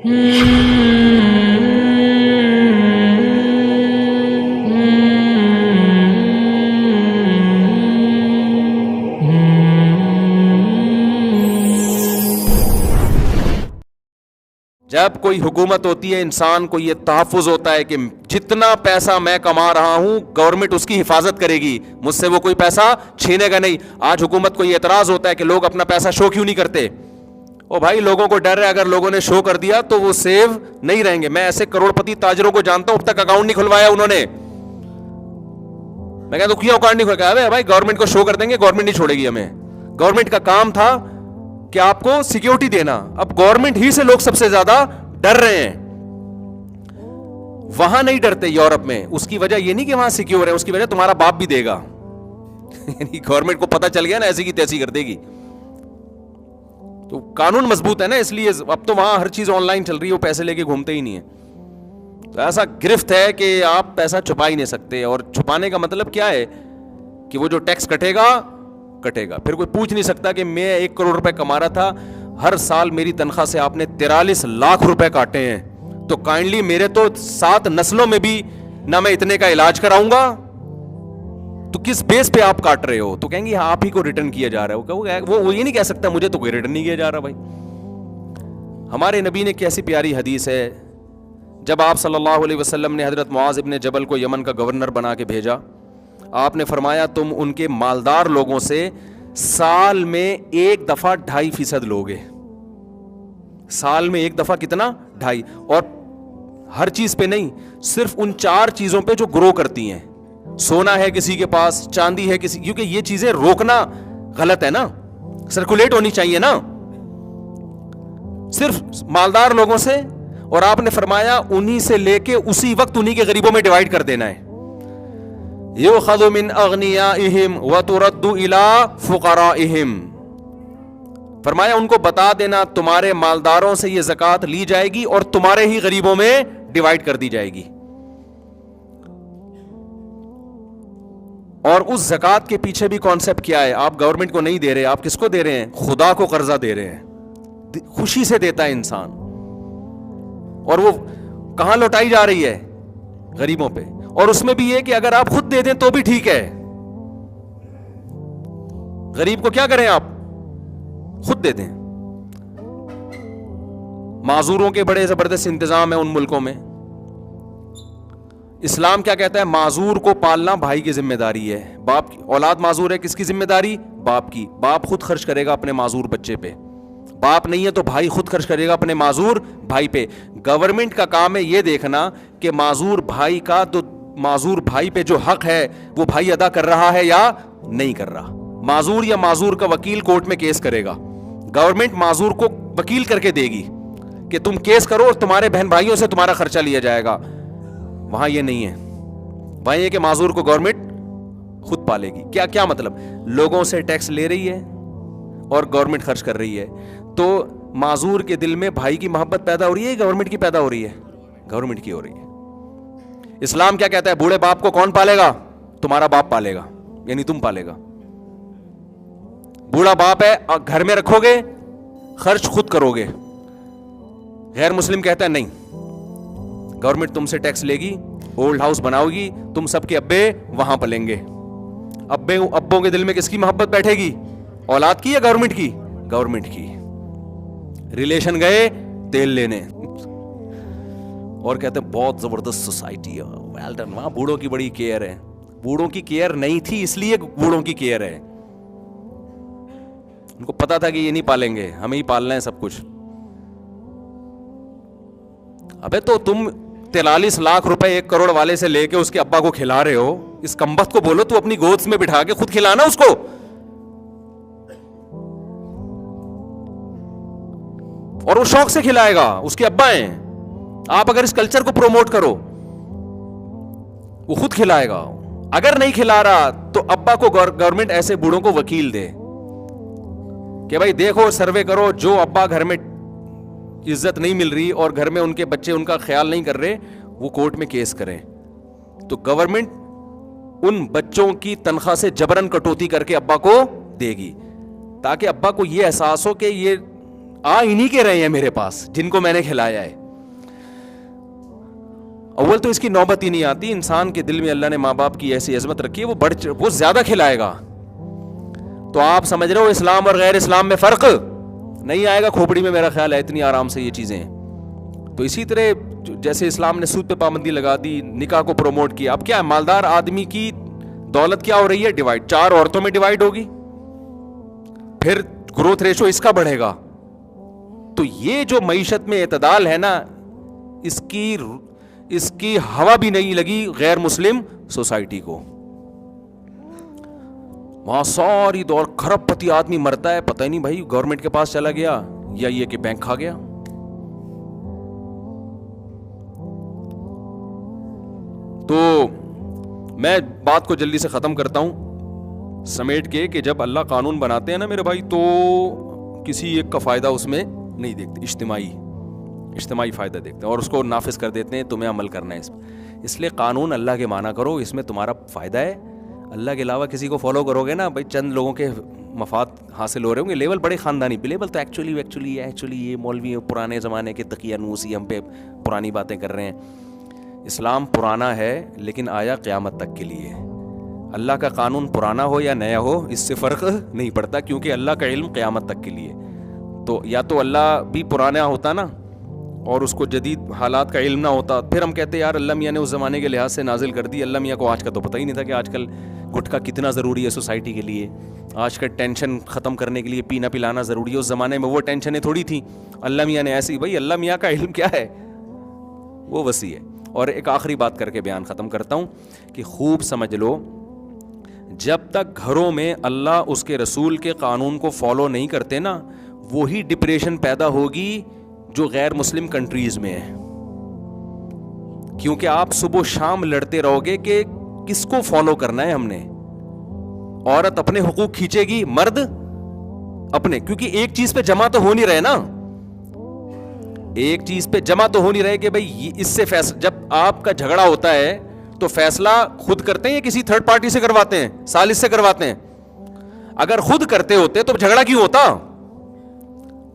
جب کوئی حکومت ہوتی ہے انسان کو یہ تحفظ ہوتا ہے کہ جتنا پیسہ میں کما رہا ہوں گورنمنٹ اس کی حفاظت کرے گی, مجھ سے وہ کوئی پیسہ چھینے گا نہیں. آج حکومت کو یہ اعتراض ہوتا ہے کہ لوگ اپنا پیسہ شو کیوں نہیں کرتے. او بھائی لوگوں کو ڈر ہے اگر لوگوں نے شو کر دیا تو وہ سیو نہیں رہیں گے. میں ایسے کروڑ پتی تاجروں کو جانتا ہوں اب تک اکاؤنٹ نہیں کھلوایا انہوں نے. میں کہتا ہوں کیوں اکاؤنٹ نہیں کھلوایا؟ بھائی گورنمنٹ کو شو کر دیں گے, گورنمنٹ نہیں چھوڑے گی ہمیں. گورنمنٹ کا کام تھا کہ آپ کو سیکیورٹی دینا. اب گورنمنٹ ہی سے لوگ سب سے زیادہ ڈر رہے ہیں. وہاں نہیں ڈرتے یورپ میں. اس کی وجہ یہ نہیں کہ وہاں سیکیور ہے, اس کی وجہ تمہارا باپ بھی دے گا. یعنی گورنمنٹ کو پتہ چل گیا نا ایسی کی تیسی کر دے گی. تو قانون مضبوط ہے نا, اس لیے اب تو وہاں ہر چیز آن لائن چل رہی ہے, وہ پیسے لے کے گھومتے ہی نہیں ہیں. تو ایسا گرفت ہے کہ آپ پیسہ چھپا ہی نہیں سکتے. اور چھپانے کا مطلب کیا ہے کہ وہ جو ٹیکس کٹے گا کٹے گا. پھر کوئی پوچھ نہیں سکتا کہ میں 1 کروڑ روپے کما رہا تھا, ہر سال میری تنخواہ سے آپ نے 43 لاکھ روپے کاٹے ہیں, تو کائنڈلی میرے تو 7 نسلوں میں بھی نہ میں اتنے کا علاج کراؤں گا, تو کس بیس پہ آپ کاٹ رہے ہو؟ تو کہیں گے آپ ہی کو ریٹرن کیا جا رہا ہے. وہ یہ نہیں کہہ سکتا مجھے تو کوئی ریٹرن نہیں کیا جا رہا. بھائی ہمارے نبی نے کیسی پیاری حدیث ہے. جب آپ صلی اللہ علیہ وسلم نے حضرت معاذ ابن جبل کو یمن کا گورنر بنا کے بھیجا, آپ نے فرمایا تم ان کے مالدار لوگوں سے سال میں 1 دفعہ 2.5% لوگے. سال میں 1 دفعہ کتنا؟ 2.5. اور ہر چیز پہ نہیں, صرف ان 4 چیزوں پہ جو گرو کرتی ہیں. سونا ہے کسی کے پاس, چاندی ہے کسی, کیونکہ یہ چیزیں روکنا غلط ہے نا, سرکولیٹ ہونی چاہیے نا. صرف مالدار لوگوں سے, اور آپ نے فرمایا انہی سے لے کے اسی وقت انہی کے غریبوں میں ڈیوائیڈ کر دینا ہے. یؤخذ من اغنیائہم وترد الی فقرائہم. فرمایا ان کو بتا دینا تمہارے مالداروں سے یہ زکوٰۃ لی جائے گی اور تمہارے ہی غریبوں میں ڈیوائیڈ کر دی جائے گی. اور اس زکوٰۃ کے پیچھے بھی کانسیپٹ کیا ہے؟ آپ گورنمنٹ کو نہیں دے رہے, آپ کس کو دے رہے ہیں؟ خدا کو قرضہ دے رہے ہیں. خوشی سے دیتا ہے انسان, اور وہ کہاں لوٹائی جا رہی ہے؟ غریبوں پہ. اور اس میں بھی یہ کہ اگر آپ خود دے دیں تو بھی ٹھیک ہے. غریب کو کیا کریں, آپ خود دے دیں. معذوروں کے بڑے زبردست انتظام ہیں ان ملکوں میں. اسلام کیا کہتا ہے؟ معذور کو پالنا بھائی کی ذمہ داری ہے. باپ کی اولاد معذور ہے, کس کی ذمہ داری؟ باپ کی. باپ خود خرچ کرے گا اپنے معذور بچے پہ. باپ نہیں ہے تو بھائی خود خرچ کرے گا اپنے معذور بھائی پہ. گورنمنٹ کا کام ہے یہ دیکھنا کہ معذور بھائی کا, تو معذور بھائی پہ جو حق ہے وہ بھائی ادا کر رہا ہے یا نہیں کر رہا. معذور یا معذور کا وکیل کورٹ میں کیس کرے گا, گورنمنٹ معذور کو وکیل کر کے دے گی کہ تم کیس کرو اور تمہارے بہن بھائیوں سے تمہارا خرچہ لیا جائے گا. وہاں یہ نہیں ہے. وہاں یہ کہ معذور کو گورنمنٹ خود پالے گی. کیا مطلب؟ لوگوں سے ٹیکس لے رہی ہے اور گورنمنٹ خرچ کر رہی ہے, تو معذور کے دل میں بھائی کی محبت پیدا ہو رہی ہے, گورنمنٹ کی پیدا ہو رہی ہے؟ گورنمنٹ کی ہو رہی ہے. اسلام کیا کہتا ہے؟ بوڑھے باپ کو کون پالے گا؟ تمہارا باپ پالے گا, یعنی تم پالے گا. بوڑھا باپ ہے, گھر میں رکھو گے, خرچ خود کرو گے. غیر مسلم کہتا ہے نہیں, گورنمنٹ تم سے ٹیکس لے گی, اولڈ ہاؤس بناؤ گی, تم سب کے ابے وہاں پلیں گے. ابوں کے دل میں کس کی محبت بیٹھے گی؟ اولاد کی یا گورنمنٹ کی؟ گورنمنٹ کی. ریلیشن گئے تیل لینے, اور کہتے ہیں بہت زبردست سوسائٹی ہے, ویل ڈن. وہاں بوڑھوں کی بڑی کیئر ہے. بوڑھوں کی کیئر نہیں تھی اس لیے بوڑھوں کی کیئر ہے. ان کو پتا تھا کہ یہ نہیں پالیں گے, ہمیں ہی پالنا ہے سب کچھ. ابے تو تم 43 لاکھ روپے 1 کروڑ والے سے لے کے اس کے ابا کو کھلا رہے ہو, اس کمبخت کو بولو تو اپنی گود میں بٹھا کے خود کھلانا اس کو. اور وہ شوق سے کھلائے گا, اس کے ابا ہیں. آپ اگر اس کلچر کو پروموٹ کرو, وہ خود کھلائے گا. اگر نہیں کھلا رہا تو ابا کو گورنمنٹ ایسے بوڑھوں کو وکیل دے کہ بھائی دیکھو, سروے کرو, جو ابا گھر میں عزت نہیں مل رہی اور گھر میں ان کے بچے ان کا خیال نہیں کر رہے, وہ کورٹ میں کیس کریں. تو گورنمنٹ ان بچوں کی تنخواہ سے جبرن کٹوتی کر کے ابا کو دے گی, تاکہ ابا کو یہ احساس ہو کہ یہ آ انہی کے رہے ہیں میرے پاس جن کو میں نے کھلایا ہے. اول تو اس کی نوبت ہی نہیں آتی. انسان کے دل میں اللہ نے ماں باپ کی ایسی عظمت رکھی ہے, وہ زیادہ کھلائے گا. تو آپ سمجھ رہے ہو اسلام اور غیر اسلام میں فرق نہیں آئے گا کھوپڑی میں, میرا خیال ہے اتنی آرام سے یہ چیزیں ہیں. تو اسی طرح جیسے اسلام نے سود پہ پابندی لگا دی, نکاح کو پروموٹ کیا, اب کیا ہے, مالدار آدمی کی دولت کیا ہو رہی ہے, ڈیوائڈ, 4 عورتوں میں ڈیوائڈ ہوگی, پھر گروتھ ریشو اس کا بڑھے گا. تو یہ جو معیشت میں اعتدال ہے نا, اس کی ہوا بھی نہیں لگی غیر مسلم سوسائٹی کو. وہاں ساری دور کھرب پتی آدمی مرتا ہے, پتہ ہی نہیں بھائی گورنمنٹ کے پاس چلا گیا یا یہ کہ بینک کھا گیا. تو میں بات کو جلدی سے ختم کرتا ہوں سمیٹ کے, کہ جب اللہ قانون بناتے ہیں نا میرے بھائی, تو کسی ایک کا فائدہ اس میں نہیں دیکھتے, اجتماعی فائدہ دیکھتے ہیں اور اس کو نافذ کر دیتے ہیں, تمہیں عمل کرنا ہے اس لیے قانون اللہ کے مانا کرو, اس میں تمہارا فائدہ ہے. اللہ کے علاوہ کسی کو فالو کرو گے نا بھائی, چند لوگوں کے مفاد حاصل ہو رہے ہوں گے, لیول بڑے خاندانی پہ, لیول تو ایکچولی یہ مولوی پرانے زمانے کے دقیانوسی ہم پہ پرانی باتیں کر رہے ہیں. اسلام پرانا ہے لیکن آیا قیامت تک کے لیے. اللہ کا قانون پرانا ہو یا نیا ہو اس سے فرق نہیں پڑتا, کیونکہ اللہ کا علم قیامت تک کے لیے. تو یا تو اللہ بھی پرانا ہوتا نا اور اس کو جدید حالات کا علم نہ ہوتا, پھر ہم کہتے ہیں یار اللہ میاں نے اس زمانے کے لحاظ سے نازل کر دی. اللہ میاں کو آج کا تو پتہ ہی نہیں تھا کہ آج کل گٹکا کتنا ضروری ہے سوسائٹی کے لیے, آج کل ٹینشن ختم کرنے کے لیے پینا پلانا ضروری ہے. اس زمانے میں وہ ٹینشنیں تھوڑی تھیں, اللہ میاں نے ایسی, بھائی اللہ میاں کا علم کیا ہے, وہ وسیع ہے. اور ایک آخری بات کر کے بیان ختم کرتا ہوں کہ خوب سمجھ لو, جب تک گھروں میں اللہ اس کے رسول کے قانون کو فالو نہیں کرتے نا, وہی ڈپریشن پیدا ہوگی جو غیر مسلم کنٹریز میں ہے. کیونکہ آپ صبح و شام لڑتے رہو گے کہ کس کو فالو کرنا ہے ہم نے. عورت اپنے حقوق کھینچے گی, مرد اپنے, کیونکہ ایک چیز پہ جمع تو ہو نہیں رہے نا, ایک چیز پہ جمع تو ہو نہیں رہے کہ بھائی اس سے فیصلہ, جب آپ کا جھگڑا ہوتا ہے تو فیصلہ خود کرتے ہیں یا کسی تھرڈ پارٹی سے کرواتے ہیں, ثالث سے کرواتے ہیں. اگر خود کرتے ہوتے تو جھگڑا کیوں ہوتا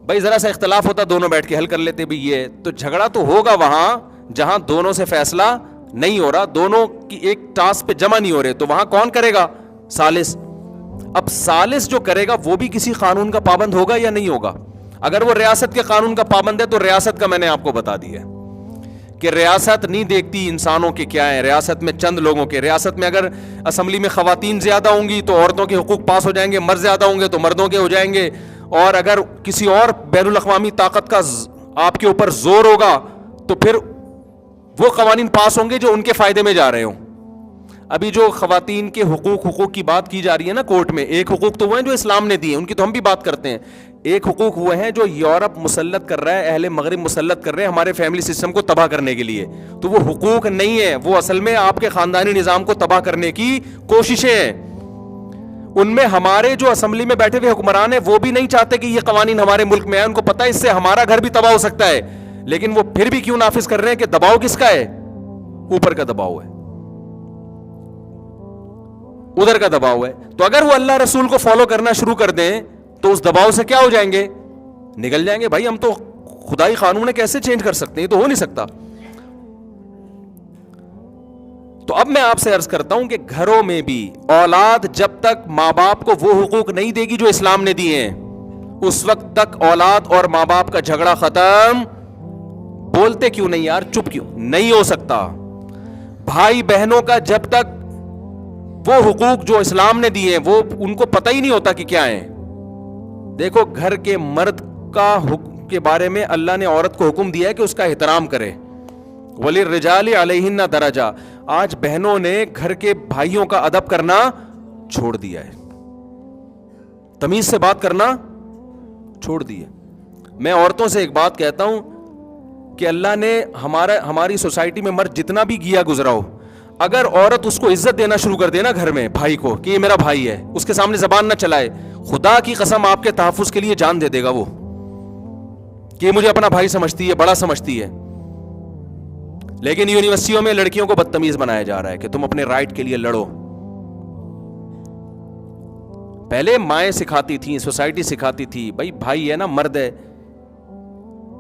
بھائی, ذرا سا اختلاف ہوتا دونوں بیٹھ کے حل کر لیتے بھی. یہ تو جھگڑا تو ہوگا وہاں جہاں دونوں سے فیصلہ نہیں ہو رہا, دونوں کی ایک ٹاسک پہ جمع نہیں ہو رہے, تو وہاں کون کرے گا, ثالث. اب ثالث جو کرے گا وہ بھی کسی قانون کا پابند ہوگا یا نہیں ہوگا. اگر وہ ریاست کے قانون کا پابند ہے تو ریاست کا میں نے آپ کو بتا دیا کہ ریاست نہیں دیکھتی انسانوں کے کیا ہیں, ریاست میں چند لوگوں کے. ریاست میں اگر اسمبلی میں خواتین زیادہ ہوں گی تو عورتوں کے حقوق پاس ہو جائیں گے, مرد زیادہ ہوں گے تو مردوں کے ہو جائیں گے. اور اگر کسی اور بین الاقوامی طاقت کا آپ کے اوپر زور ہوگا تو پھر وہ قوانین پاس ہوں گے جو ان کے فائدے میں جا رہے ہوں. ابھی جو خواتین کے حقوق کی بات کی جا رہی ہے نا کورٹ میں, ایک حقوق تو وہ ہیں جو اسلام نے دیے, ان کی تو ہم بھی بات کرتے ہیں. ایک حقوق وہ ہیں جو یورپ مسلط کر رہا ہے, اہل مغرب مسلط کر رہے ہیں ہمارے فیملی سسٹم کو تباہ کرنے کے لیے. تو وہ حقوق نہیں ہے, وہ اصل میں آپ کے خاندانی نظام کو تباہ کرنے کی کوششیں ہیں. ان میں ہمارے جو اسمبلی میں بیٹھے ہوئے حکمران ہیں وہ بھی نہیں چاہتے کہ یہ قوانین ہمارے ملک میں آئے, ان کو پتہ ہے اس سے ہمارا گھر بھی تباہ ہو سکتا ہے. لیکن وہ پھر بھی کیوں نافذ کر رہے ہیں کہ دباؤ کس کا ہے, اوپر کا دباؤ ہے, ادھر کا دباؤ ہے. تو اگر وہ اللہ رسول کو فالو کرنا شروع کر دیں تو اس دباؤ سے کیا ہو جائیں گے, نکل جائیں گے. بھائی ہم تو خدائی قانون کیسے چینج کر سکتے ہیں, تو ہو نہیں سکتا. تو اب میں آپ سے عرض کرتا ہوں کہ گھروں میں بھی اولاد جب تک ماں باپ کو وہ حقوق نہیں دے گی جو اسلام نے دیے ہیں, اس وقت تک اولاد اور ماں باپ کا جھگڑا ختم. بولتے کیوں نہیں یار, چپ کیوں نہیں ہو سکتا. بھائی بہنوں کا جب تک وہ حقوق جو اسلام نے دیے ہیں وہ ان کو پتہ ہی نہیں ہوتا کہ کیا ہیں. دیکھو گھر کے مرد کا حکم کے بارے میں اللہ نے عورت کو حکم دیا ہے کہ اس کا احترام کرے. وَلِلرِّجَالِ عَلَيْهِنَّ دَرَجَةٌ. آج بہنوں نے گھر کے بھائیوں کا ادب کرنا چھوڑ دیا ہے, تمیز سے بات کرنا چھوڑ دیا. میں عورتوں سے ایک بات کہتا ہوں کہ اللہ نے ہماری سوسائٹی میں مرد جتنا بھی گیا گزرا ہو, اگر عورت اس کو عزت دینا شروع کر دے نا گھر میں بھائی کو کہ یہ میرا بھائی ہے, اس کے سامنے زبان نہ چلائے, خدا کی قسم آپ کے تحفظ کے لیے جان دے دے گا وہ, کہ مجھے اپنا بھائی سمجھتی ہے, بڑا سمجھتی ہے. لیکن یونیورسٹیوں میں لڑکیوں کو بدتمیز بنایا جا رہا ہے کہ تم اپنے رائٹ کے لیے لڑو. پہلے مائیں سکھاتی تھیں, سوسائٹی سکھاتی تھی, بھائی ہے نا, مرد ہے,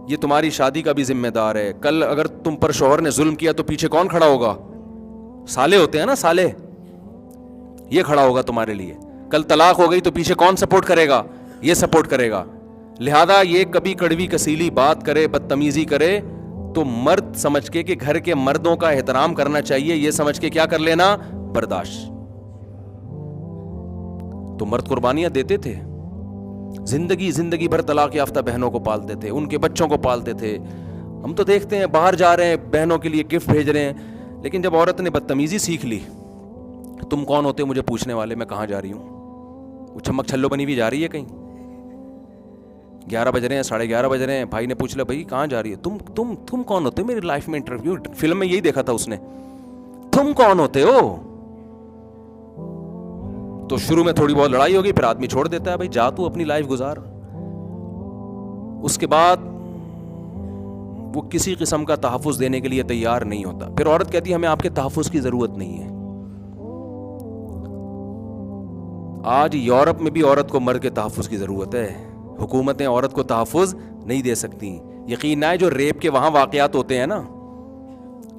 یہ تمہاری شادی کا بھی ذمہ دار ہے. کل اگر تم پر شوہر نے ظلم کیا تو پیچھے کون کھڑا ہوگا؟ سالے ہوتے ہیں نا، سالے، یہ کھڑا ہوگا تمہارے لیے. کل طلاق ہو گئی تو پیچھے کون سپورٹ کرے گا؟ یہ سپورٹ کرے گا. لہذا یہ کبھی کڑوی کسیلی بات کرے، بدتمیزی کرے تو مرد سمجھ کے کہ گھر کے مردوں کا احترام کرنا چاہیے، یہ سمجھ کے کیا کر لینا؟ برداشت. تو مرد قربانیاں دیتے تھے، زندگی بھر طلاق یافتہ بہنوں کو پالتے تھے، ان کے بچوں کو پالتے تھے. ہم تو دیکھتے ہیں باہر جا رہے ہیں بہنوں کے لیے گفٹ بھیج رہے ہیں، لیکن جب عورت نے بدتمیزی سیکھ لی، تم کون ہوتے مجھے پوچھنے والے، میں کہاں جا رہی ہوں؟ وہ چھمک چھلو بنی بھی جا رہی ہے کہیں، 11 بج رہے ہیں، 11:30 بج رہے ہیں، بھائی نے پوچھ لیا بھائی کہاں جا رہی ہے؟ تم کون ہوتے ہو میری لائف میں؟ انٹرویو فلم میں یہی دیکھا تھا اس نے، تم کون ہوتے ہو؟ تو شروع میں تھوڑی بہت لڑائی ہوگی، پھر آدمی چھوڑ دیتا ہے، بھائی جا تو اپنی لائف گزار. اس کے بعد وہ کسی قسم کا تحفظ دینے کے لیے تیار نہیں ہوتا. پھر عورت کہتی ہے ہمیں آپ کے تحفظ کی ضرورت نہیں ہے. آج یورپ میں بھی عورت کو مرد کے تحفظ کی ضرورت ہے. حکومتیں عورت کو تحفظ نہیں دے سکتی. یقین ہے جو ریپ کے وہاں واقعات ہوتے ہیں نا،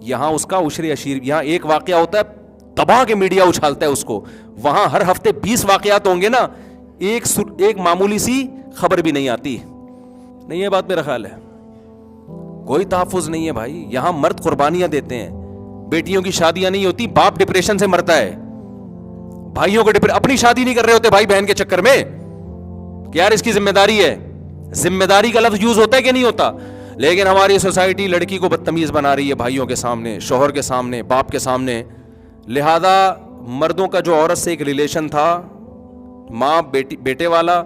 یہاں اس کا عشر اشیر، یہاں ایک واقعہ ہوتا ہے تباہ کے میڈیا اچھالتا ہے اس کو، وہاں ہر ہفتے 20 واقعات ہوں گے نا، ایک معمولی سی خبر بھی نہیں آتی. نہیں ہے بات، میرا خیال ہے کوئی تحفظ نہیں ہے بھائی. یہاں مرد قربانیاں دیتے ہیں، بیٹیوں کی شادیاں نہیں ہوتی، باپ ڈپریشن سے مرتا ہے، بھائیوں کو اپنی شادی نہیں کر رہے ہوتے بھائی بہن کے چکر میں کہ یار اس کی ذمہ داری ہے. ذمہ داری کا لفظ یوز ہوتا ہے کہ نہیں ہوتا؟ لیکن ہماری سوسائٹی لڑکی کو بدتمیز بنا رہی ہے بھائیوں کے سامنے، شوہر کے سامنے، باپ کے سامنے. لہذا مردوں کا جو عورت سے ایک ریلیشن تھا، ماں بیٹے والا،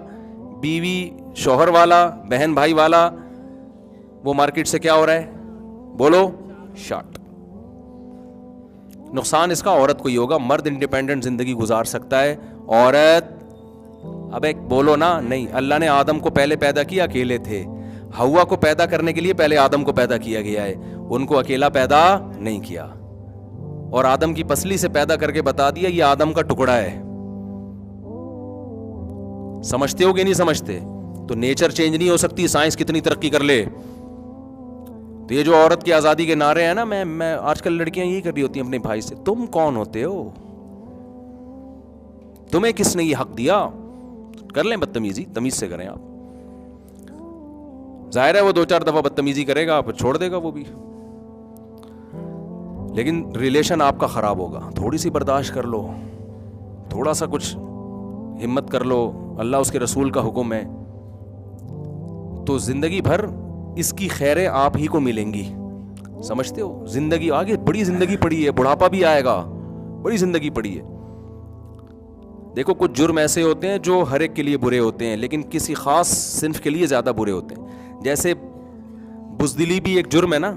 بیوی شوہر والا، بہن بھائی والا، وہ مارکیٹ سے کیا ہو رہا ہے؟ بولو، شارٹ. نقصان اس کا عورت کو ہی ہوگا. مرد انڈیپینڈنٹ زندگی گزار سکتا ہے، عورت اب ایک بولو نا، نہیں. اللہ نے آدم کو پہلے پیدا کیا، اکیلے تھے. ہوا کو پیدا کرنے کے لیے پہلے آدم کو پیدا کیا گیا ہے، ان کو اکیلا پیدا نہیں کیا. اور آدم کی پسلی سے پیدا کر کے بتا دیا یہ آدم کا ٹکڑا ہے. سمجھتے ہو کہ نہیں سمجھتے؟ تو نیچر چینج نہیں ہو سکتی، سائنس کتنی ترقی کر لے. تو یہ جو عورت کی آزادی کے نعرے ہیں نا، میں آج کل لڑکیاں یہی کر رہی ہوتی ہیں اپنے بھائی سے، تم کون ہوتے ہو؟ تمہیں کس نے یہ حق دیا؟ کر لیں بدتمیزی، تمیز سے کریں آپ. ظاہر ہے وہ 2-4 دفعہ بدتمیزی کرے گا، آپ چھوڑ دے گا وہ بھی، لیکن ریلیشن آپ کا خراب ہوگا. تھوڑی سی برداشت کر لو، تھوڑا سا کچھ ہمت کر لو، اللہ اس کے رسول کا حکم ہے، تو زندگی بھر اس کی خیریں آپ ہی کو ملیں گی. سمجھتے ہو؟ زندگی آگے بڑی زندگی پڑی ہے، بڑھاپا بھی آئے گا، بڑی زندگی پڑی ہے. دیکھو کچھ جرم ایسے ہوتے ہیں جو ہر ایک کے لیے برے ہوتے ہیں، لیکن کسی خاص صنف کے لیے زیادہ برے ہوتے ہیں. جیسے بزدلی بھی ایک جرم ہے نا.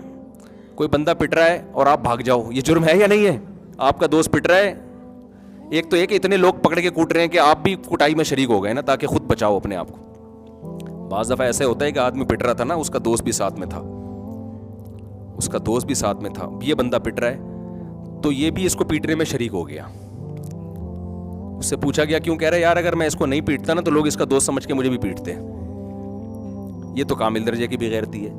کوئی بندہ پٹ رہا ہے اور آپ بھاگ جاؤ، یہ جرم ہے یا نہیں ہے؟ آپ کا دوست پٹ رہا ہے، ایک تو یہ کہ اتنے لوگ پکڑ کے کوٹ رہے ہیں کہ آپ بھی کوٹائی میں شریک ہو گئے نا، تاکہ خود بچاؤ اپنے آپ کو. بعض دفعہ ایسے ہوتا ہے کہ آدمی پٹ رہا تھا نا، اس کا دوست بھی ساتھ میں تھا، یہ بندہ پٹ رہا ہے تو یہ بھی اس کو پیٹنے میں شریک ہو گیا. اس سے پوچھا گیا کیوں؟ کہہ رہا ہے یار اگر میں اس کو نہیں پیٹتا نا تو لوگ اس کا دوست سمجھ کے مجھے بھی پیٹتے. یہ تو کامل درجے کی بےغیرتی ہے.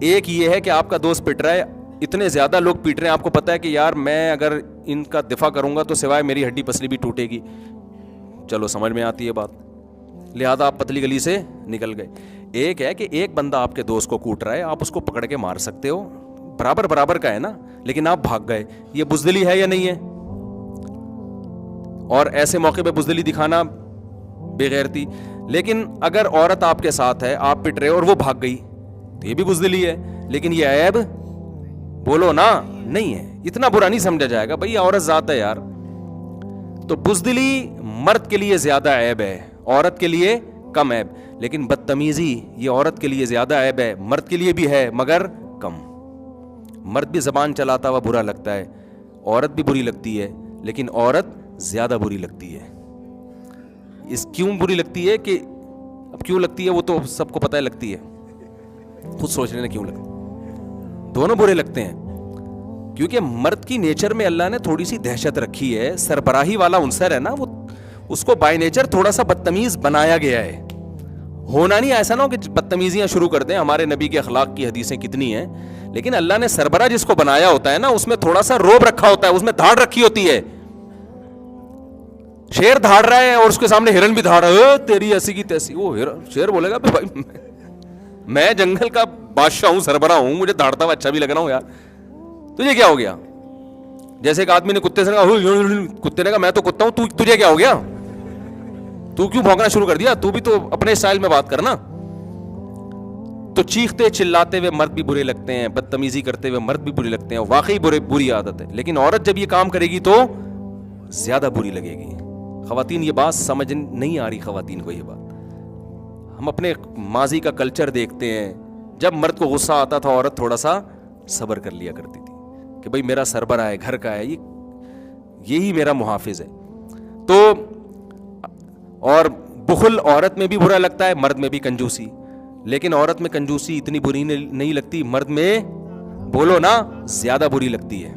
ایک یہ ہے کہ آپ کا دوست پٹ رہا ہے، اتنے زیادہ لوگ پیٹ رہے ہیں، آپ کو پتا ہے کہ یار میں اگر ان کا دفاع کروں گا تو سوائے میری ہڈی پسلی بھی ٹوٹے گی. چلو سمجھ میں آتی ہے بات، لہذا آپ پتلی گلی سے نکل گئے. ایک ہے کہ ایک بندہ آپ کے دوست کو کوٹ رہا ہے، آپ اس کو پکڑ کے مار سکتے ہو، برابر کا ہے نا، لیکن آپ بھاگ گئے. یہ بزدلی ہے یا نہیں ہے؟ اور ایسے موقع پہ بزدلی دکھانا بےغیرتی. لیکن اگر عورت آپ کے ساتھ ہے، آپ پٹ رہے اور وہ بھاگ گئی تو یہ بھی بزدلی ہے، لیکن یہ عیب بولو نا نہیں ہے. اتنا برا نہیں سمجھا جائے گا، بھئی عورت ذات ہے یار. تو بزدلی مرد کے لیے زیادہ عیب ہے، عورت کے لیے کم عیب. لیکن بدتمیزی یہ عورت کے لیے زیادہ عیب ہے، مرد کے لیے بھی ہے مگر کم. مرد بھی زبان چلاتا ہوا برا لگتا ہے، عورت بھی بری لگتی ہے، لیکن عورت زیادہ بری لگتی ہے. اس کیوں بری لگتی ہے کہ اب کیوں لگتی ہے وہ تو سب کو پتہ ہے لگتی ہے، خود سوچ لینا کیوں لگتی. دونوں برے لگتے ہیں کیونکہ مرد کی نیچر میں اللہ نے تھوڑی سی دہشت رکھی ہے، سربراہی والا عنصر ہے نا، وہ اس کو بائی نیچر تھوڑا سا بدتمیز بنایا گیا ہے. ہونا نہیں ایسا نہ ہو کہ بدتمیزیاں شروع کر دیں. ہمارے نبی کے اخلاق کی حدیثیں کتنی ہیں, لیکن اللہ نے سربراہ جس کو بنایا ہوتا ہے نا, اس میں تھوڑا سا روب رکھا ہوتا ہے, اس میں دھاڑ رکھی ہوتی ہے. شیر دھاڑ رہا ہے اور اس کے سامنے ہرن بھی دھاڑ رہا ہے, تیری ایسی کی تیسی. وہ شیر بولے گا بھائی میں جنگل کا بادشاہ ہوں, سربراہ ہوں, مجھے دھاڑتا ہوا اچھا بھی لگ رہا ہوں یار, تجھے کیا ہو گیا؟ جیسے ایک آدمی نے کتے سے کہا, کتے نے کہا میں تو کتا ہوں, تجھے کیا ہو گیا؟ تو کیوں بھونکنا شروع کر دیا؟ تو بھی تو اپنے اسٹائل میں بات کرنا. تو چیختے چلاتے ہوئے مرد بھی برے لگتے ہیں, بدتمیزی کرتے ہوئے مرد بھی برے لگتے ہیں, واقعی بری عادت ہے. لیکن عورت جب یہ کام کرے گی تو زیادہ بری لگے گی. خواتین یہ بات سمجھ نہیں آ رہی خواتین کو. یہ بات ہم اپنے ماضی کا کلچر دیکھتے ہیں, جب مرد کو غصہ آتا تھا عورت تھوڑا سا صبر کر لیا کرتی تھی کہ بھائی میرا سربراہ ہے, گھر کا ہے, یہی میرا محافظ ہے. تو اور بخل عورت میں بھی برا لگتا ہے, مرد میں بھی کنجوسی. لیکن عورت میں کنجوسی اتنی بری نہیں لگتی, مرد میں بولو نا زیادہ بری لگتی ہے.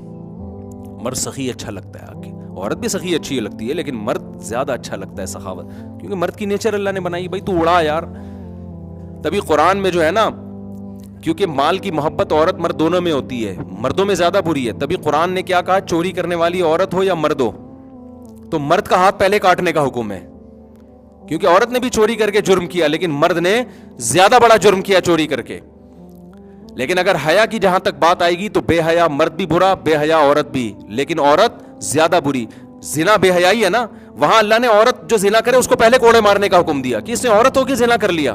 مرد سخی اچھا لگتا ہے, آگے عورت بھی سخی اچھی لگتی ہے, لیکن مرد زیادہ اچھا لگتا ہے سخاوت, کیونکہ مرد کی نیچر اللہ نے بنائی, بھائی تو اڑا یار. تبھی قرآن میں جو ہے نا, کیونکہ مال کی محبت عورت مرد دونوں میں ہوتی ہے, مردوں میں زیادہ بری ہے, تبھی قرآن نے کیا کہا, چوری کرنے والی عورت ہو یا مرد ہو تو مرد کا ہاتھ پہلے کاٹنے کا حکم ہے. کیونکہ عورت نے بھی چوری کر کے جرم کیا, لیکن مرد نے زیادہ بڑا جرم کیا چوری کر کے. لیکن اگر حیا کی جہاں تک بات آئے گی تو بے حیا مرد بھی برا, بے حیا عورت بھی, لیکن عورت زیادہ بری. زنا بے حیائی ہے نا, وہاں اللہ نے عورت جو زنا کرے اس کو پہلے کوڑے مارنے کا حکم دیا کہ اس نے عورت ہو کے زنا کر لیا.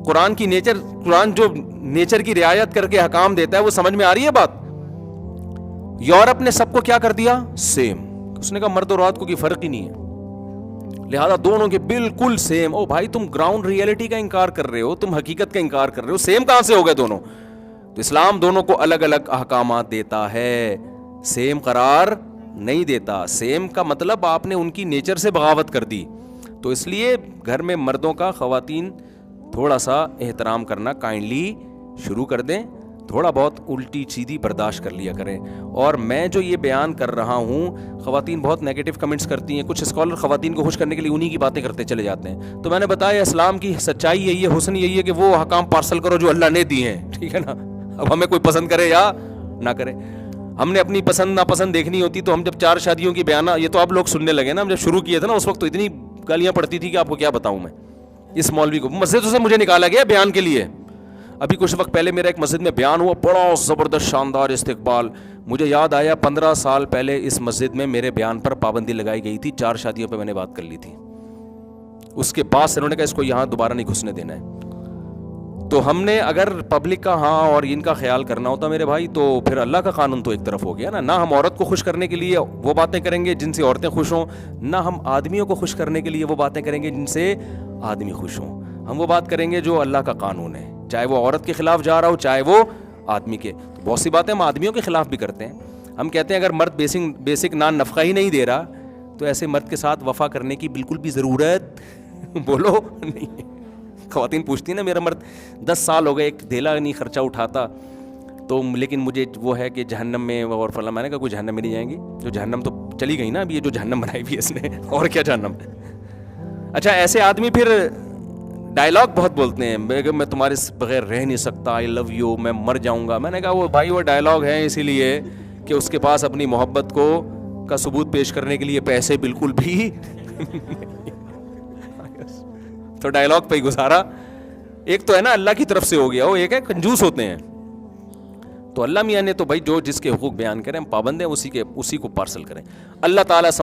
قرآن کی نیچر, قرآن جو نیچر کی رعایت کر کے حکام دیتا ہے وہ سمجھ میں آ رہی ہے بات. یورپ نے سب کو کیا کر دیا, سیم. اس نے کہا مرد اور عورت کو کوئی فرق ہی نہیں ہے, لہذا دونوں کے بالکل سیم. او بھائی تم گراؤنڈ ریئلٹی کا انکار کر رہے ہو, تم حقیقت کا انکار کر رہے ہو, سیم کہاں سے ہو گئے دونوں؟ تو اسلام دونوں کو الگ الگ احکامات دیتا ہے, سیم قرار نہیں دیتا. سیم کا مطلب آپ نے ان کی نیچر سے بغاوت کر دی. تو اس لیے گھر میں مردوں کا خواتین تھوڑا سا احترام کرنا کائنڈلی شروع کر دیں, تھوڑا بہت الٹی سیدھی برداشت کر لیا کریں. اور میں جو یہ بیان کر رہا ہوں, خواتین بہت نیگیٹو کمنٹس کرتی ہیں, کچھ اسکالر خواتین کو خوش کرنے کے لیے انہی کی باتیں کرتے چلے جاتے ہیں. تو میں نے بتایا اسلام کی سچائی یہی ہے, حسن یہی ہے کہ وہ احکام پارسل کرو جو اللہ نے دیے ہیں, ٹھیک ہے نا. اب ہمیں کوئی پسند کرے یا نہ کرے, ہم نے اپنی پسند ناپسند دیکھنی ہوتی. تو ہم جب 4 شادیوں کی بیان, یہ تو آپ لوگ سننے لگے نا, ہم جب شروع کیے تھے نا اس وقت تو اتنی گالیاں پڑتی تھی کہ آپ کو کیا بتاؤں میں. اس مولوی کو مسجد سے مجھے نکالا گیا بیان کے لیے. ابھی کچھ وقت پہلے میرا ایک مسجد میں بیان ہوا, بڑا زبردست شاندار استقبال. مجھے یاد آیا 15 سال پہلے اس مسجد میں میرے بیان پر پابندی لگائی گئی تھی, 4 شادیوں پہ میں نے بات کر لی تھی. اس کے بعد سے انہوں نے کہا اس کو یہاں دوبارہ نہیں گھسنے دینا ہے. تو ہم نے اگر پبلک کا ہاں اور ان کا خیال کرنا ہوتا میرے بھائی, تو پھر اللہ کا قانون تو ایک طرف ہو گیا نا. نہ ہم عورت کو خوش کرنے کے لیے وہ باتیں کریں گے جن سے عورتیں خوش ہوں, نہ ہم آدمیوں کو خوش کرنے کے لیے وہ باتیں کریں گے جن سے آدمی خوش ہوں. ہم وہ بات کریں گے جو اللہ کا قانون ہے, چاہے وہ عورت کے خلاف جا رہا ہو چاہے وہ آدمی کے. بہت سی باتیں ہم آدمیوں کے خلاف بھی کرتے ہیں. ہم کہتے ہیں اگر مرد بیسک نان نفقہ ہی نہیں دے رہا تو ایسے مرد کے ساتھ وفا کرنے کی بالکل بھی ضرورت بولو نہیں. خواتین پوچھتی ہیں نا, میرا مرد 10 سال ہو گئے ایک دھیلا نہیں خرچہ اٹھاتا, تو لیکن مجھے وہ ہے کہ جہنم میں اور فلاں. میں نے کہا کوئی جہنم میں نہیں جائیں گی, جو جہنم تو چلی گئی نا اب, یہ جو جہنم بنائی بھی ہے اس نے, اور کیا جہنم. اچھا ایسے آدمی پھر ڈائلاگ بہت بولتے ہیں, میں تمہارے بغیر رہ نہیں سکتا, آئی لو یو, میں مر جاؤں گا. میں نے کہا وہ بھائی وہ ڈائلاگ ہے اسی لیے کہ اس کے پاس اپنی محبت کو کا ثبوت پیش کرنے کے لیے پیسے بالکل بھی تو ڈائلاگ پہ ہی گزارا. ایک تو ہے نا اللہ کی طرف سے ہو گیا, وہ ایک ہے کنجوس ہوتے ہیں. تو اللہ میاں نے تو بھائی جو جس کے حقوق بیان کریں ہم پابند ہیں, اسی کو پارسل کریں. اللہ تعالیٰ